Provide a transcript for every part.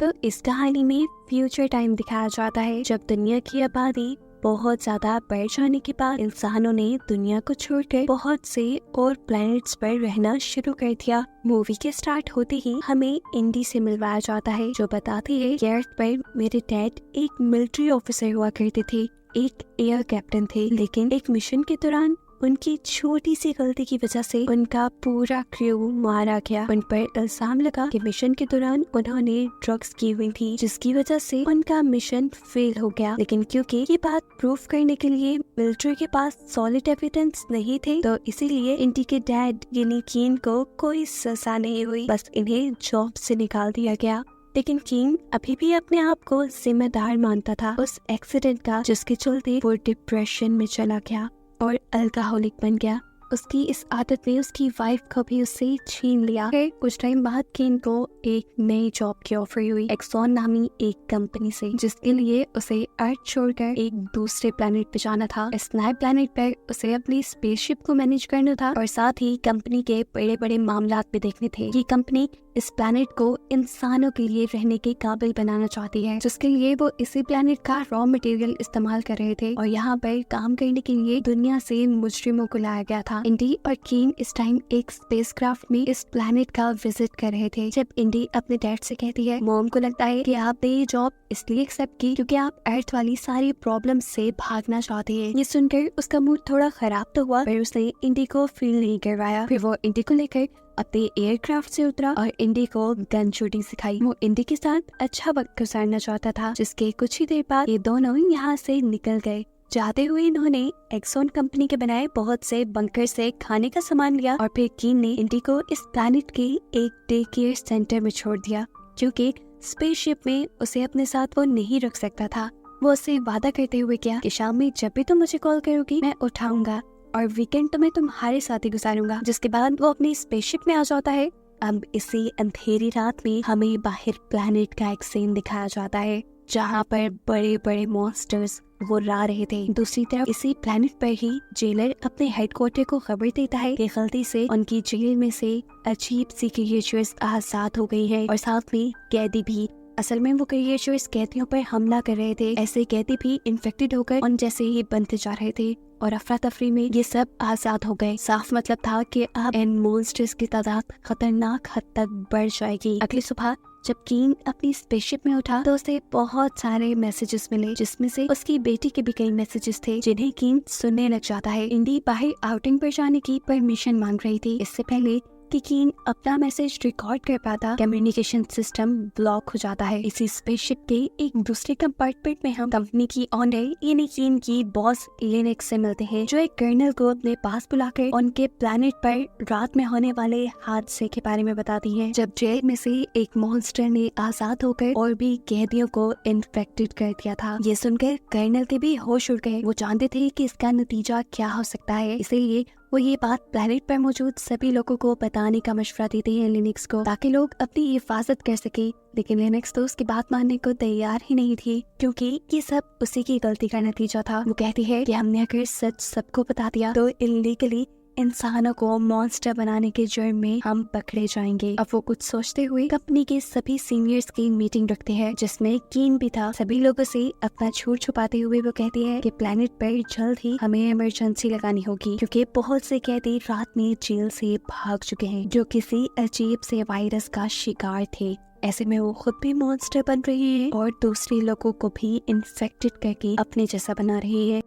तो इस कहानी में फ्यूचर टाइम दिखाया जाता है जब दुनिया की आबादी बहुत ज्यादा बढ़ जाने के बाद इंसानों ने दुनिया को छोड़कर बहुत से और प्लैनेट्स पर रहना शुरू कर दिया। मूवी के स्टार्ट होते ही हमें इंडी से मिलवाया जाता है जो बताती है कि अर्थ पर मेरे डैड एक मिलिट्री ऑफिसर हुआ करते थे, एक एयर कैप्टन थे, लेकिन एक मिशन के दौरान उनकी छोटी सी गलती की वजह से उनका पूरा क्रू मारा गया। उन पर इल्जाम लगा कि मिशन के दौरान उन्होंने ड्रग्स की हुई थी जिसकी वजह से उनका मिशन फेल हो गया। लेकिन क्योंकि ये बात प्रूफ करने के लिए मिलिट्री के पास सॉलिड एविडेंस नहीं थे तो इसीलिए इंडी के डैड यानी कीन को कोई सजा नहीं हुई, बस इन्हें जॉब से निकाल दिया गया। लेकिन कीन अभी भी अपने आप को जिम्मेदार मानता था उस एक्सीडेंट का जिसके चलते वो डिप्रेशन में चला गया और अल्कोहलिक बन गया। उसकी इस आदत ने उसकी वाइफ को भी उससे छीन लिया। फिर कुछ टाइम बाद कीन को एक नई जॉब की ऑफर हुई एक्सॉन नामी एक कंपनी से, जिसके लिए उसे अर्थ छोड़कर एक दूसरे प्लेनेट पे जाना था। इस नए प्लेनेट पर उसे अपनी स्पेसशिप को मैनेज करना था और साथ ही कंपनी के बड़े बड़े मामलात भी देखने थे। ये कंपनी इस प्लेनेट को इंसानों के लिए रहने के काबिल बनाना चाहती है, जिसके लिए वो इसी प्लेनेट का रॉ मटेरियल इस्तेमाल कर रहे थे और यहाँ पर काम करने के लिए दुनिया से मुजरिमों को लाया गया था। इंडी और कीन इस टाइम एक स्पेसक्राफ्ट में इस प्लेनेट का विजिट कर रहे थे जब इंडी अपने डैड से कहती है मॉम को लगता है कि आपने ये जॉब इसलिए एक्सेप्ट की क्योंकि आप अर्थ वाली सारी प्रॉब्लम से भागना चाहते हैं। ये सुनकर उसका मूड थोड़ा खराब तो हुआ पर उसने इंडी को फील नहीं करवाया। फिर वो इंडी को लेकर अपने एयरक्राफ्ट से उतरा और इंडी को गन शूटिंग सिखाई। वो इंडी के साथ अच्छा वक्त गुजारना चाहता था जिसके कुछ ही देर बाद ये दोनों यहाँ से निकल गए। जाते हुए इन्होंने एक्सॉन कंपनी के बनाए बहुत से बंकर से खाने का सामान लिया और फिर कीन ने इंडी को इस प्लैनेट के एक डे केयर सेंटर में छोड़ दिया क्योंकि स्पेसशिप में उसे अपने साथ वो नहीं रख सकता था। वो उससे वादा करते हुए किया कि शाम में जब भी तुम मुझे कॉल करोगी मैं उठाऊंगा और वीकेंड तो मैं तुम्हारे साथ ही गुजारूंगा। जिसके बाद वो अपनी स्पेसशिप में आ जाता है। अब इसी अंधेरी रात में हमें बाहर प्लैनेट का एक सीन दिखाया जाता है जहाँ पर बड़े बड़े मॉन्स्टर्स वो रा रहे थे। दूसरी तरफ इसी प्लैनेट पर ही जेलर अपने हेडक्वार्टर को खबर देता है कि गलती से उनकी जेल में से अजीब सी क्रिएचर्स आजाद हो गई है और साथ में कैदी भी। असल में वो क्रिएचर्स कैदियों पर हमला कर रहे थे। ऐसे कैदी भी इन्फेक्टेड होकर उन जैसे ही बनते जा रहे थे और अफरा तफरी में ये सब आजाद हो गए। साफ मतलब था कि अब इन मॉन्स्टर्स की तादाद खतरनाक हद तक बढ़ जाएगी। अगली सुबह जब कीन अपनी स्पेसशिप में उठा तो उसे बहुत सारे मैसेजेस मिले जिसमें से उसकी बेटी के भी कई मैसेजेस थे जिन्हें कीन सुनने लग जाता है। इंडी बाहर आउटिंग पर जाने की परमिशन मांग रही थी। इससे पहले कि कीन अपना मैसेज रिकॉर्ड कर पाता कम्युनिकेशन सिस्टम ब्लॉक हो जाता है। इसी स्पेसशिप के एक दूसरे कंपार्टमेंट में हम कंपनी की ऑनर यानी कीन की बॉस लिनक्स से मिलते हैं जो एक कर्नल को अपने पास बुलाकर उनके प्लैनेट पर रात में होने वाले हादसे के बारे में बताती है जब जेल में से एक मॉन्स्टर ने आजाद होकर और भी कैदियों को इन्फेक्टेड कर दिया था। ये सुनकर कर्नल के भी होश उड़ गए। वो जानते थे कि इसका नतीजा क्या हो सकता है, इसीलिए वो ये बात प्लैनेट पर मौजूद सभी लोगों को बताने का मशवरा देते हैं लिनक्स को ताकि लोग अपनी हिफाजत कर सके। लेकिन लिनक्स तो उसकी बात मानने को तैयार ही नहीं थी क्योंकि ये सब उसी की गलती का नतीजा था। वो कहती है कि हमने अगर सच सबको बता दिया तो इलीगली इंसानों को मॉन्स्टर बनाने के जुर्म में हम पकड़े जाएंगे। अब वो कुछ सोचते हुए कंपनी के सभी सीनियर्स की मीटिंग रखते हैं जिसमें कीन भी था। सभी लोगों से अपना झूठ छुपाते हुए वो कहती है कि प्लैनेट पर जल्द ही हमें इमरजेंसी लगानी होगी क्योंकि बहुत से कैदी रात में जेल से भाग चुके हैं जो किसी अजीब से वायरस का शिकार थे। ऐसे में वो खुद भी मॉन्स्टर बन रही है और दूसरे लोगों को भी इन्फेक्टेड करके अपने जैसा बना रही है।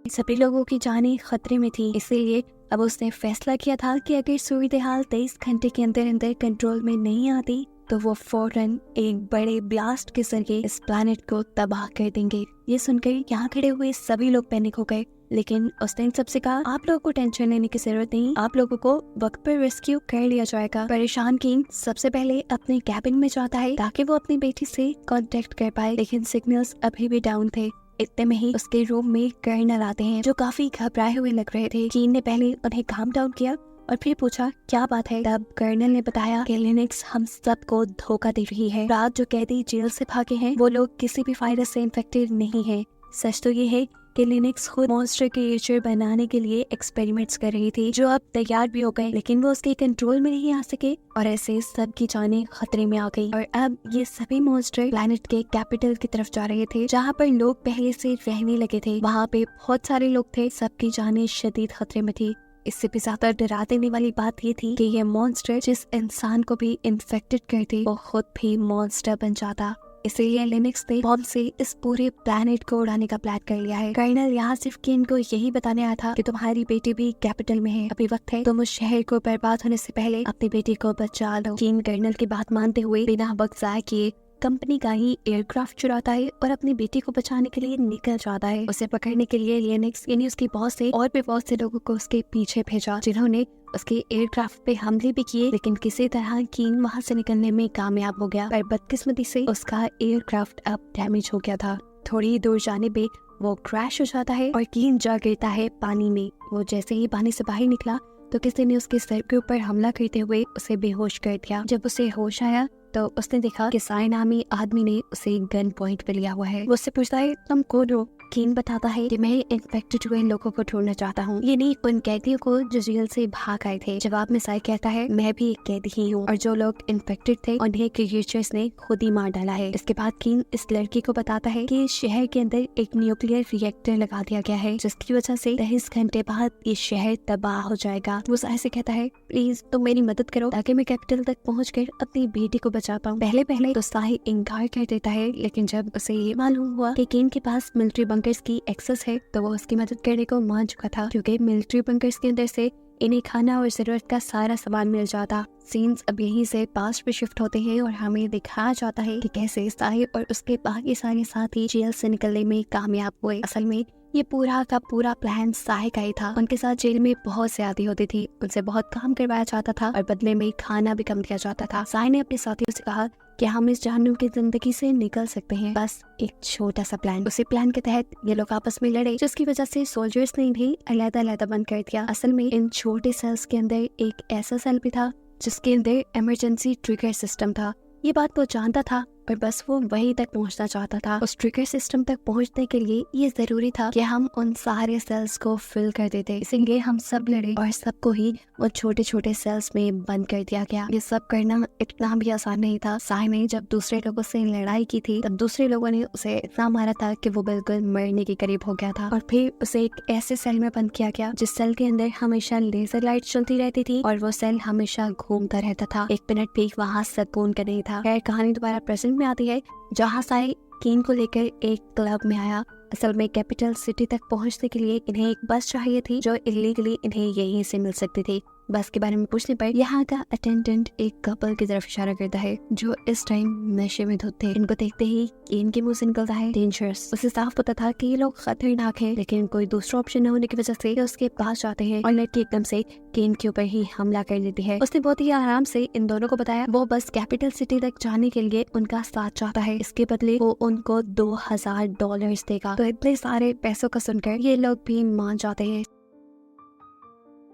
सभी लोगों की जानें खतरे में थी, इसीलिए अब उसने फैसला किया था कि अगर सूरत हाल 23 घंटे के अंदर अंदर कंट्रोल में नहीं आती तो वो फौरन एक बड़े ब्लास्ट के जरिए इस प्लैनेट को तबाह कर देंगे। ये सुनकर यहाँ खड़े हुए सभी लोग पैनिक हो गए, लेकिन उसने सबसे कहा आप लोगों को टेंशन लेने की जरूरत नहीं, आप लोगों को वक्त पर रेस्क्यू कर लिया जाएगा। परेशान किंग सबसे पहले अपने कैबिन में जाता है ताकि वो अपनी बेटी से कांटेक्ट कर पाए, लेकिन सिग्नल्स अभी भी डाउन थे। इतने में ही उसके रूम में कर्नल आते हैं जो काफी घबराए हुए लग रहे थे। कीन ने पहले उन्हें काम डाउन किया और फिर पूछा क्या बात है। तब कर्नल ने बताया कि लिनक्स हम सबको धोखा दे रही है। रात जो कैदी जेल से भागे हैं वो लोग किसी भी वायरस से इन्फेक्टेड नहीं है। सच तो ये है कि लिनक्स खुद मॉन्स्टर क्रिएचर बनाने के लिए एक्सपेरिमेंट्स कर रही थी, जो अब तैयार भी हो गए, लेकिन वो उसके कंट्रोल में नहीं आ सके और ऐसे सबकी जानें खतरे में आ गई। और अब ये सभी मॉन्स्टर प्लैनेट के कैपिटल की तरफ जा रहे थे, जहाँ पर लोग पहले से रहने लगे थे। वहाँ पे बहुत सारे लोग थे, सबकी जानें शदीद खतरे में थी। इससे भी ज्यादा डरा देने वाली बात ये थी कि ये मॉन्स्टर जिस इंसान को भी इन्फेक्टेड करते वो खुद भी मॉन्स्टर बन जाता। इसीलिए लिनक्स ने बॉम्ब से इस पूरे प्लैनेट को उड़ाने का प्लान कर लिया है। कर्नल यहाँ सिर्फ केन को यही बताने आया था कि तुम्हारी बेटी भी कैपिटल में है, अभी वक्त है तुम उस शहर को बर्बाद होने से पहले अपनी बेटी को बचा लो। केन कर्नल की बात मानते हुए बिना वक्त जाया किए कंपनी का ही एयरक्राफ्ट चुराता है और अपनी बेटी को बचाने के लिए निकल जाता है। उसे पकड़ने के लिए लिनक्स यानी उसकी बॉस से और भी बहुत से लोगों को उसके पीछे भेजा, जिन्होंने उसके एयरक्राफ्ट पे हमले भी किए, लेकिन किसी तरह कीन वहाँ से निकलने में कामयाब हो गया। पर बदकिस्मती से उसका एयरक्राफ्ट अब डैमेज हो गया था। थोड़ी दूर जाने पे वो क्रैश हो जाता है और कीन जा गिरता है पानी में। वो जैसे ही पानी से बाहर निकला तो किसी ने उसके सर के ऊपर हमला करते हुए उसे बेहोश कर दिया। जब उसे होश आया तो उसने देखा कि साई नामी आदमी ने उसे गन पॉइंट पे लिया हुआ है। वो उससे पूछता है तुम कौन हो? कीन बताता है कि मैं इन्फेक्टेड हुए लोगों को ढूंढना चाहता हूँ, ये नहीं उन कैदियों को जो जेल से भाग आए थे। जवाब में साई कहता है मैं भी एक कैदी ही हूँ और जो लोग इन्फेक्टेड थे उन्हें क्रिएचर्स ने खुद ही मार डाला है। इसके बाद कीन इस लड़की को बताता है कि शहर के अंदर एक न्यूक्लियर रिएक्टर लगा दिया गया है, जिसकी वजह से 30 घंटे बाद ये शहर तबाह हो जाएगा। वो साई से कहता है प्लीज तुम मेरी मदद करो ताकि मैं कैपिटल तक पहुँच अपनी बेटी को बचा पाऊँ। पहले तो साई इनकार कर देता है, लेकिन जब उसे ये मालूम हुआ कि केन के पास मिलिट्री बंकर्स की एक्सेस है तो वो उसकी मदद करने को मान चुका था, क्योंकि मिलिट्री बंकर्स के अंदर से इन्हें खाना और जरूरत का सारा सामान मिल जाता। सीन्स अब यहीं से पास्ट पे शिफ्ट होते हैं और हमें दिखाया जाता है कि कैसे साई और उसके बाकी सारे साथी जेल से निकलने में कामयाब हुए। असल में ये पूरा का पूरा प्लान साई का ही था। उनके साथ जेल में बहुत ज्यादा होती थी, उनसे बहुत काम करवाया जाता था और बदले में खाना भी कम दिया जाता था। साई ने अपने साथियों से कहा कि हम इस जहन्नुम की जिंदगी से निकल सकते हैं, बस एक छोटा सा प्लान। उसी प्लान के तहत ये लोग आपस में लड़े, जिसकी वजह से सोल्जर्स ने भी अलग-अलग बंद कर दिया। असल में इन छोटे सेल्स के अंदर एक ऐसा सेल भी था जिसके अंदर इमरजेंसी ट्रिगर सिस्टम था। ये बात वो जानता था और बस वो वहीं तक पहुंचना चाहता था। उस ट्रिगर सिस्टम तक पहुंचने के लिए ये जरूरी था कि हम उन सारे सेल्स को फिल कर देते। इसीलिए हम सब लड़े और सबको ही वो छोटे छोटे सेल्स में बंद कर दिया गया। ये सब करना इतना भी आसान नहीं था। साई ने जब दूसरे लोगों से लड़ाई की थी तब दूसरे लोगों ने उसे इतना मारा था कि वो बिल्कुल मरने के करीब हो गया था और फिर उसे एक ऐसे सेल में बंद किया गया जिस सेल के अंदर हमेशा लेजर लाइट चलती रहती थी और वो सेल हमेशा घूमता रहता था। एक मिनट भी वहाँ सुकून का नहीं था। खैर कहानी दोबारा प्रेजेंट में आती है, जहाँ साई कीन को लेकर एक क्लब में आया। असल में कैपिटल सिटी तक पहुंचने के लिए इन्हें एक बस चाहिए थी जो इलीगली इन्हें यहीं से मिल सकती थी। बस के बारे में पूछने पर यहाँ का अटेंडेंट एक कपल की तरफ इशारा करता है जो इस टाइम नशे में धुत थे। इनको देखते ही इनके मुंह से निकलता है डेंजरस। उसे साफ पता था कि ये लोग खतरनाक हैं, लेकिन कोई दूसरा ऑप्शन न होने की वजह से उसके पास जाते हैं और लड़की एकदम से केन के ऊपर ही हमला कर देती है। उसने बहुत ही आराम से इन दोनों को बताया वो बस कैपिटल सिटी तक जाने के लिए उनका साथ चाहता है, इसके बदले वो उनको $2000 देगा। तो इतने सारे पैसों का सुनकर ये लोग भी मान जाते हैं।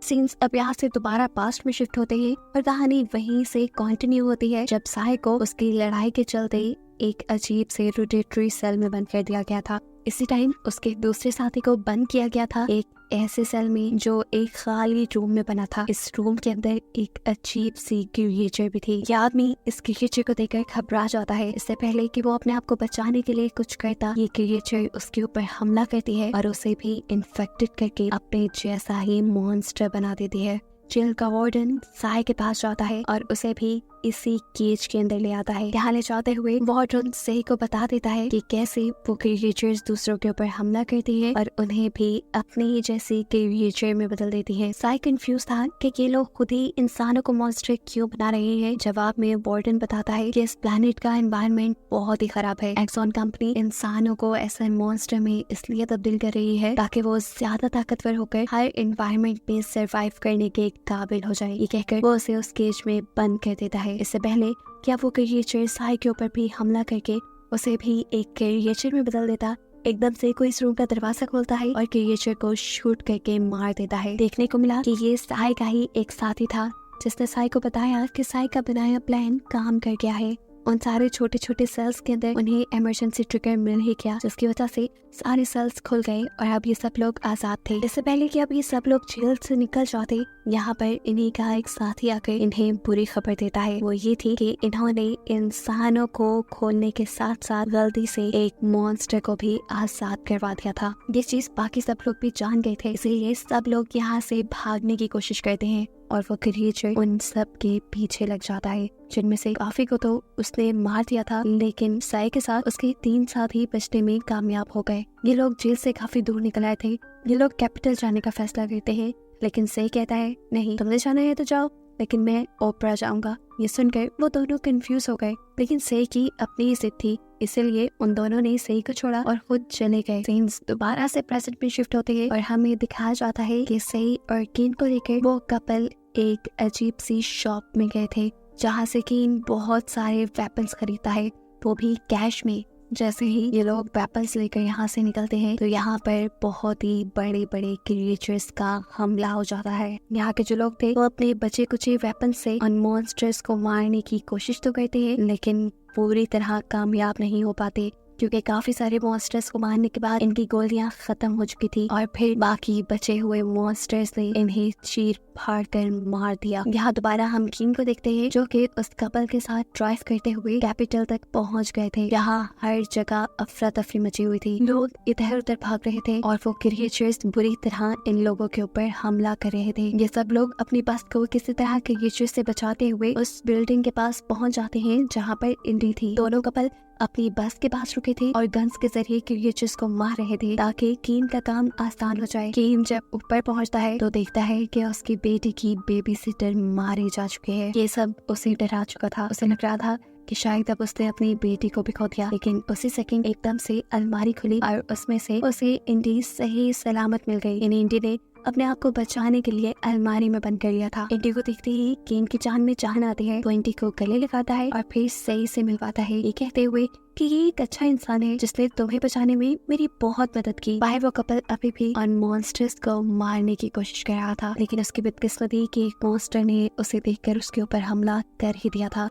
सीन्स अब यहाँ से दोबारा पास्ट में शिफ्ट होते हैं और कहानी वहीं से कंटिन्यू होती है जब साई को उसकी लड़ाई के चलते एक अजीब से रोटेटरी सेल में बंद कर दिया गया था। इसी टाइम उसके दूसरे साथी को बंद किया गया था एक ऐसे सेल में जो एक खाली रूम में बना था। इस रूम के अंदर एक अजीब सी क्रिएचर भी थी। ये आदमी इस क्रिएचर को देखकर घबरा जाता है। इससे पहले कि वो अपने आप को बचाने के लिए कुछ करता, ये क्रिएचर उसके ऊपर हमला करती है और उसे भी इन्फेक्टेड करके अपने जैसा ही मॉन्स्टर बना देती है। जेल का वार्डन साई के पास जाता है और उसे भी इसी केज के अंदर ले आता है। यहाँ ले जाते हुए वार्डन साई को बता देता है कि कैसे वो क्रिएचर्स दूसरों के ऊपर हमला करती है और उन्हें भी अपने ही जैसी क्रिएचर में बदल देती है। साई कंफ्यूज था कि ये लोग खुद ही इंसानों को मॉन्स्टर क्यों बना रहे हैं। जवाब में वार्डन बताता है कि इस प्लेनेट का एनवायरनमेंट बहुत ही खराब है। एक्सॉन कंपनी इंसानों को ऐसे मॉन्स्टर में इसलिए तब्दील कर रही है ताकि वो ज्यादा ताकतवर होकर हर एनवायरनमेंट में सर्वाइव करने के काबिल हो जाए। ये कहकर वो उसे उस केज में बंद कर देता है। इससे पहले क्या वो क्रिएचर साई के ऊपर भी हमला करके उसे भी एक क्रिएचर में बदल देता, एकदम से कोई इस रूम का दरवाजा खोलता है और क्रिएचर को शूट करके मार देता है। देखने को मिला कि ये साई का ही एक साथी था जिसने साई को बताया कि साई का बनाया प्लान काम कर गया है। उन सारे छोटे छोटे सेल्स के अंदर उन्हें इमरजेंसी ट्रिगर मिल ही गया, जिसकी वजह से सारे सेल्स खुल गए और अब ये सब लोग आजाद थे। इससे पहले कि अब ये सब लोग जेल से निकल जाते, यहाँ पर इन्हीं का एक साथी आकर इन्हें बुरी खबर देता है। वो ये थी कि इन्होंने इंसानों को खोलने के साथ साथ गलती से एक मॉन्स्टर को भी आजाद करवा दिया था। ये चीज बाकी सब लोग भी जान गए थे, इसीलिए सब लोग यहाँ से भागने की कोशिश करते हैं और वो क्रिएचर उन सब के पीछे लग जाता है, जिनमें से काफी को तो उसने मार दिया था, लेकिन साई के साथ उसके 3 साथी बचने में कामयाब हो गए। ये लोग जेल से काफी दूर निकल आए थे। ये लोग कैपिटल जाने का फैसला करते हैं, लेकिन सही कहता है नहीं, तुमने जाना है तो जाओ, लेकिन मैं ओपरा जाऊंगा। ये सुनकर वो दोनों कंफ्यूज हो गए, लेकिन सही की अपनी ही जिद थी, इसलिए उन दोनों ने सही को छोड़ा और खुद चले गए। सीन्स दोबारा से प्रेजेंट में शिफ्ट होते हैं और हमें दिखाया जाता है कि सही और कीन को लेकर वो कपल एक अजीब सी शॉप में गए थे, जहाँ से कीन बहुत सारे वेपन्स खरीदता है, वो भी कैश में। जैसे ही ये लोग वेपन्स लेकर यहाँ से निकलते हैं तो यहाँ पर बहुत ही बड़े बड़े क्रिएचर्स का हमला हो जाता है। यहाँ के जो लोग थे वो अपने बचे कुचे वेपन से उन मॉन्स्टर्स को मारने की कोशिश तो करते हैं, लेकिन पूरी तरह कामयाब नहीं हो पाते, क्योंकि काफी सारे मॉन्स्टर्स को मारने के बाद इनकी गोलियां खत्म हो चुकी थी और फिर बाकी बचे हुए मॉन्स्टर्स ने इन्हें चीर फाड़ कर मार दिया। यहाँ दोबारा हम कीन को देखते हैं, जो कि उस कपल के साथ ड्राइव करते हुए कैपिटल तक पहुँच गए थे। यहाँ हर जगह अफरा तफरी मची हुई थी, लोग इधर उधर भाग रहे थे और वो क्रिएचर्स बुरी तरह इन लोगों के ऊपर हमला कर रहे थे। ये सब लोग अपनी बस को किसी तरह क्रिएचर्स से बचाते हुए उस बिल्डिंग के पास पहुँच जाते हैं जहाँ पर इंडी थी। दोनों कपल अपनी बस के पास रुके थे और गन्स के जरिए क्रिएचर्स को मार रहे थे ताकि कीन का काम आसान हो जाए। कीन जब ऊपर पहुंचता है तो देखता है कि उसकी बेटी की बेबी सिटर मारे जा चुके हैं। ये सब उसे डरा चुका था। उसे लग रहा था कि शायद अब उसने अपनी बेटी को भी खो दिया, लेकिन उसी सेकंड एकदम से अलमारी खुली और उसमें से उसे इंडी सही सलामत मिल गई। इंडी ने अपने आप को बचाने के लिए अलमारी में बंद कर लिया था। इंडी को देखते ही कीन की जान में जान आती है, तो इंडी को गले लगाता है और फिर सही से मिलवाता है, ये कहते हुए कि ये एक अच्छा इंसान है जिसने तुम्हें बचाने में मेरी बहुत मदद की। बाहर वो कपल अभी भी उन मॉन्स्टर्स को मारने की कोशिश कर रहा था, लेकिन उसकी बदकिस्मती कि एक मॉन्स्टर ने उसे देखकर उसके ऊपर हमला कर ही दिया था।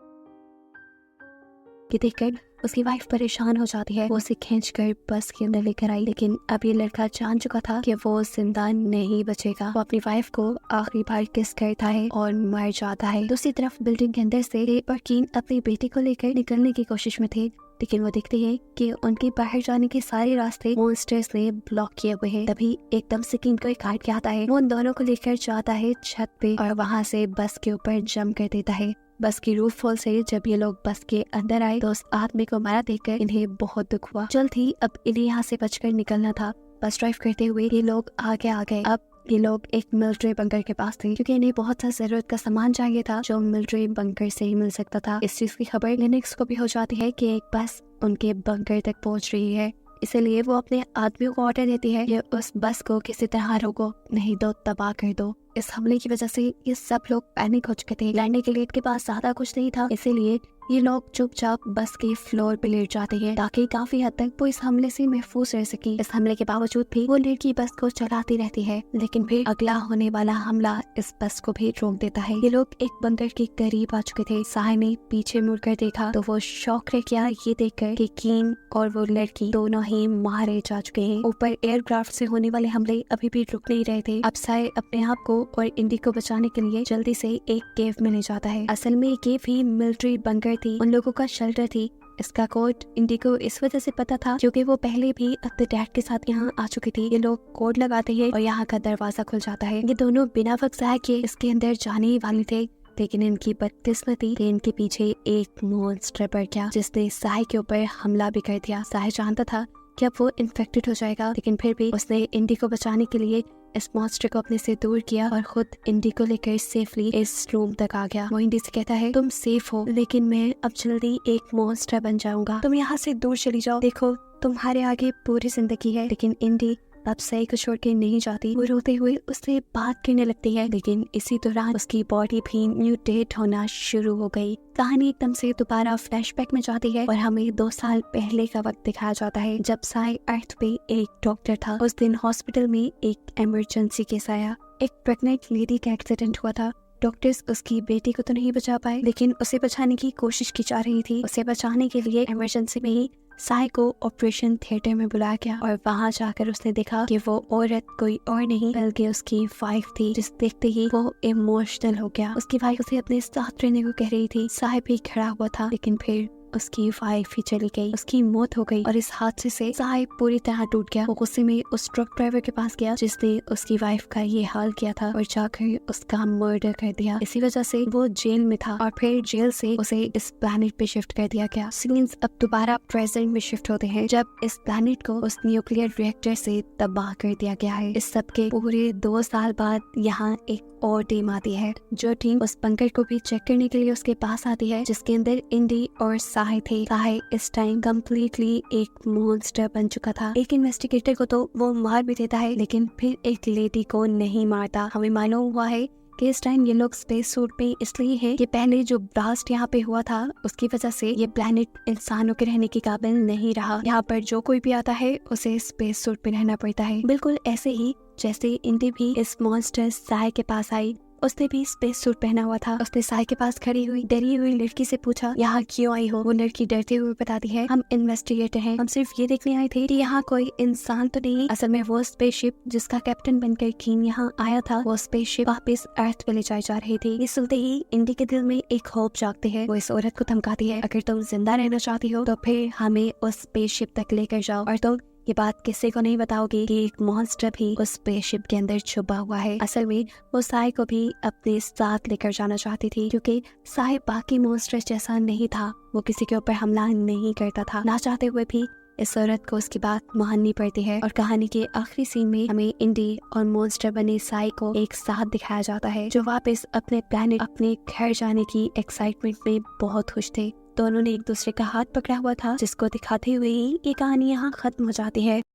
कि देखकर उसकी वाइफ परेशान हो जाती है। वो उसे खींचकर बस के अंदर लेकर आई, लेकिन अब ये लड़का जान चुका था कि वो जिंदा नहीं बचेगा। वो अपनी वाइफ को आखिरी बार किस करता है और मर जाता है। दूसरी तरफ बिल्डिंग के अंदर से रे और कीन अपनी बेटी को लेकर निकलने की कोशिश में थे, लेकिन वो देखते हैं कि उनके बाहर जाने के सारे रास्ते मॉन्स्टर्स ने ब्लॉक किए हुए हैं। तभी एकदम से कीन को एक आइडिया आता है। वो उन दोनों को लेकर जाता है छत पे और वहाँ से बस के ऊपर जंप कर देता है। बस की रूफ फॉल से जब ये लोग बस के अंदर आए तो उस आदमी को मारा देखकर इन्हें बहुत दुख हुआ। जल्द ही अब इन्हें यहाँ से बचकर निकलना था। बस ड्राइव करते हुए ये लोग आगे आ गए। अब ये लोग एक मिलिट्री बंकर के पास थे, क्योंकि इन्हें बहुत सा जरूरत का सामान चाहिए था जो मिलिट्री बंकर से ही मिल सकता था। इस चीज की खबर लिनक्स को भी हो जाती है कि एक बस उनके बंकर तक पहुंच रही है, इसलिए वो अपने आदमियों को ऑर्डर देती है कि उस बस को किसी तरह रोको, नहीं तो तबाह कर दो। इस हमले की वजह से ये सब लोग पैनिक हो चुके थे। लैंडिंग के गेट के पास ज्यादा कुछ नहीं था, इसीलिए ये लोग चुपचाप बस के फ्लोर पे लेट जाते हैं ताकि काफी हद तक वो इस हमले से महफूज रह सके। इस हमले के बावजूद भी वो लड़की बस को चलाती रहती है, लेकिन फिर अगला होने वाला हमला इस बस को भी रोक देता है। ये लोग एक बंकर के करीब आ चुके थे। साय ने पीछे मुड़कर देखा तो वो शॉक रह गया ये देखकर कि कीन और वो लड़की दोनों ही मारे जा चुके हैं। ऊपर एयरक्राफ्ट से होने वाले हमले अभी भी रुक नहीं रहे थे। अब साय अपने आप को और इंडी को बचाने के लिए जल्दी से एक केव में ले जाता है। असल में ये केव ही मिलिट्री बंकर थी, उन लोगों का शेल्टर थी। इसका कोड इंडी को इस वजह से पता था क्योंकि वो पहले भी अपने डैड के साथ यहाँ आ चुकी थी। ये लोग कोड लगाते हैं और यहाँ का दरवाजा खुल जाता है। ये दोनों बिना वक्त जाए के इसके अंदर जाने ही वाले थे, लेकिन इनकी बदकिस्मती कि इनके पीछे एक मॉन्स्टर पड़ गया जिसने साय के ऊपर हमला भी कर दिया। साय जानता था कि अब वो इन्फेक्टेड हो जाएगा, लेकिन फिर भी उसने इंडी को बचाने के लिए इस मॉन्स्टर को अपने से दूर किया और खुद इंडी को लेकर सेफली इस रूम तक आ गया। वो इंडी से कहता है तुम सेफ हो, लेकिन मैं अब जल्दी एक मॉन्स्टर बन जाऊंगा, तुम यहाँ से दूर चली जाओ, देखो तुम्हारे आगे पूरी जिंदगी है। लेकिन इंडी अब सही को छोड़ के नहीं जाती। वो रोते हुए उससे बात करने लगती है, लेकिन इसी दौरान उसकी बॉडी भी म्यूटेट होना शुरू हो गई। कहानी एकदम से दोबारा फ्लैशबैक में जाती है और हमें 2 साल पहले का वक्त दिखाया जाता है जब साय अर्थ पे एक डॉक्टर था। उस दिन हॉस्पिटल में एक इमरजेंसी केस आया। एक प्रेग्नेंट लेडी का एक्सीडेंट हुआ था डॉक्टर्स उसकी बेटी को तो नहीं बचा पाए, लेकिन उसे बचाने की कोशिश की जा रही थी। उसे बचाने के लिए इमरजेंसी में ही साई को ऑपरेशन थिएटर में बुलाया गया और वहां जाकर उसने देखा कि वो औरत कोई और नहीं बल्कि उसकी वाइफ थी, जिस देखते ही वो इमोशनल हो गया। उसकी वाइफ उसे अपने साथ रहने को कह रही थी। साई भी खड़ा हुआ था, लेकिन फिर उसकी वाइफ ही चली गई, उसकी मौत हो गई। और इस हादसे से साई पूरी तरह टूट गया। वो गुस्से में उस ट्रक ड्राइवर के पास गया जिसने उसकी वाइफ का ये हाल किया था और जाकर उसका मर्डर कर दिया। इसी वजह से वो जेल में था और फिर जेल से उसे इस प्लेनेट पे शिफ्ट कर दिया गया। सीन्स अब दोबारा प्रेजेंट में शिफ्ट होते हैं, जब इस प्लेनेट को उस न्यूक्लियर रिएक्टर से तबाह कर दिया गया है। इस सब के पूरे 2 साल बाद यहाँ एक और टीम आती है, जो टीम उस बंकर को भी चेक करने के लिए उसके पास आती है, जिसके अंदर इंडी और साहिल थे। साहिल इस टाइम कम्प्लीटली एक मॉन्स्टर बन चुका था। एक इन्वेस्टिगेटर को तो वो मार भी देता है, लेकिन फिर एक लेडी को नहीं मारता। हमें मालूम हुआ है कि इस टाइम ये लोग स्पेस सूट पे इसलिए है कि पहले जो ब्लास्ट यहाँ पे हुआ था उसकी वजह से ये प्लेनेट इंसानों के रहने के काबिल नहीं रहा। यहाँ पर जो कोई भी आता है उसे स्पेस सूट पे रहना पड़ता है। बिल्कुल ऐसे ही जैसे इंडी भी इस मॉन्स्टर साई के पास आई, उसने भी स्पेस सूट पहना हुआ था। उसने साई के पास खड़ी हुई डरी हुई लड़की से पूछा, यहाँ क्यों आई हो? वो लड़की डरते हुए बताती है, हम इन्वेस्टिगेटर हैं, हम सिर्फ ये देखने आए थे कि यहाँ कोई इंसान तो नहीं। असल में वो स्पेसशिप जिसका कैप्टन बनकर कीन यहाँ आया था, वो स्पेसशिप वापस अर्थ पे ले जाई जा रही थी। ये सुनते ही इंडी के दिल में एक होप जागती है। वो इस औरत को धमकाती है, अगर तुम जिंदा रहना चाहती हो तो फिर हमें उस स्पेसशिप तक लेकर जाओ और तुम ये बात किसी को नहीं बताओगे कि एक मॉन्स्टर भी उस स्पेसशिप के अंदर छुपा हुआ है। असल में वो साई को भी अपने साथ लेकर जाना चाहती थी, क्योंकि साई बाकी मॉन्स्टर जैसा नहीं था। वो किसी के ऊपर हमला नहीं करता था। ना चाहते हुए भी इस औरत को उसकी बात माननी पड़ती है। और कहानी के आखिरी सीन में हमें इंडी और मॉन्स्टर बने साई को एक साथ दिखाया जाता है, जो वापस अपने प्लेनेट, अपने घर जाने की एक्साइटमेंट में बहुत खुश थे। दोनों ने एक दूसरे का हाथ पकड़ा हुआ था, जिसको दिखाते हुए ही ये कहानी यहाँ खत्म हो जाती है।